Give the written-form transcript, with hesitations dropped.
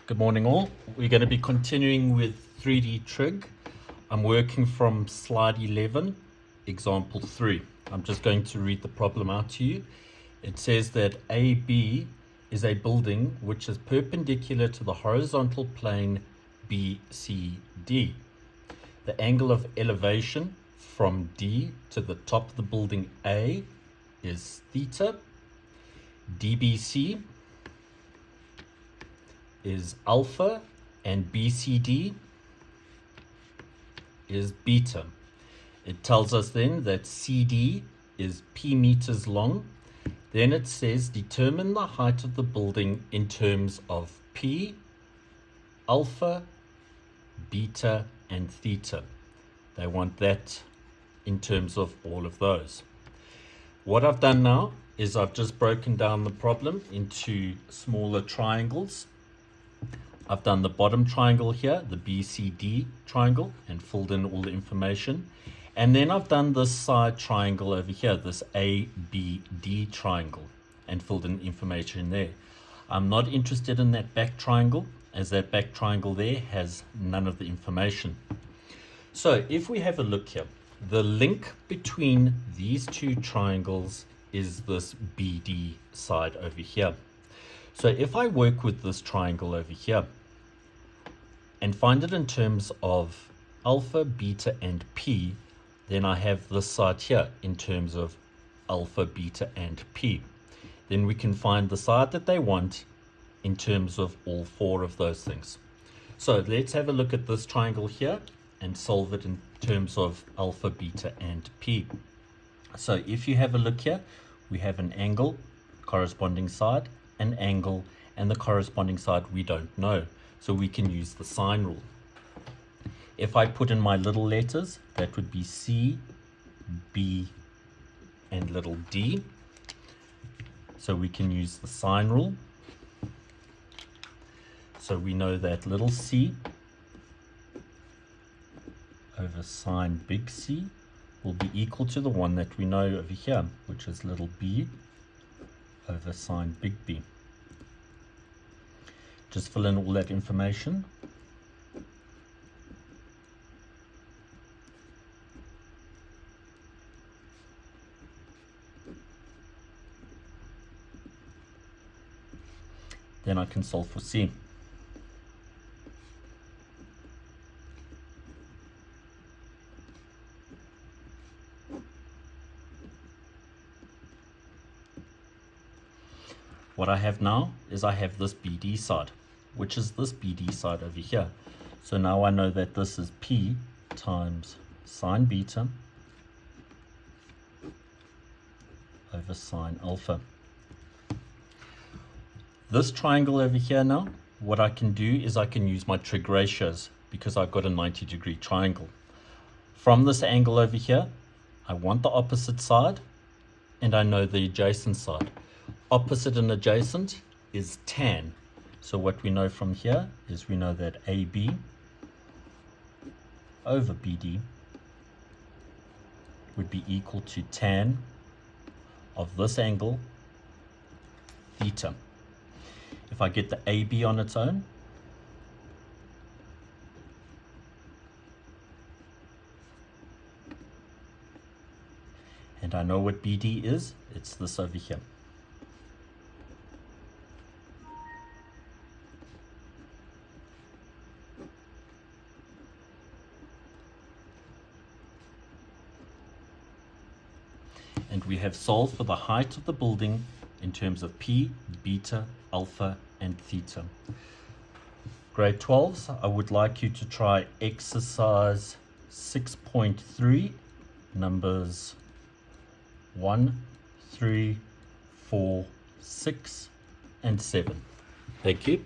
Good morning all. We're going to be continuing with 3D trig. I'm working from slide 11, example 3. I'm just going to read the problem out to you. It says that AB is a building which is perpendicular to the horizontal plane BCD. The angle of elevation from D to the top of the building A is theta. DBC is alpha and BCD is beta. It tells us then that CD is P meters long. Then it says determine the height of the building in terms of P, alpha, beta, and theta. They want that in terms of all of those. What I've done now is I've just broken down the problem into smaller triangles. I've done the bottom triangle here, the BCD triangle, and filled in all the information. And then I've done this side triangle over here, this ABD triangle, and filled in information there. I'm not interested in that back triangle, as that back triangle there has none of the information. So if we have a look here, the link between these two triangles is this BD side over here. So if I work with this triangle over here and find it in terms of alpha, beta, and P, then I have this side here in terms of alpha, beta, and P. Then we can find the side that they want in terms of all four of those things. So let's have a look at this triangle here and solve it in terms of alpha, beta, and P. So if you have a look here, we have an angle, corresponding side, an angle, and the corresponding side we don't know, so we can use the sine rule. If I put in my little letters, that would be C, B, and little d, so we can use the sine rule. So we know that little c over sine big C will be equal to the one that we know over here, which is little b over sine big B. Just fill in all that information. Then I can solve for C. What I have now is I have this BD side, which is this BD side over here. So now I know that this is P times sine beta over sine alpha. This triangle over here now, what I can do is I can use my trig ratios because I've got a 90-degree triangle. From this angle over here, I want the opposite side and I know the adjacent side. Opposite and adjacent is tan. So what we know from here is we know that AB over BD would be equal to tan of this angle, theta. If I get the AB on its own, and I know what BD is, it's this over here. And we have solved for the height of the building in terms of P, beta, alpha, and theta. Grade 12s, I would like you to try exercise 6.3, numbers 1, 3, 4, 6, and 7. Thank you.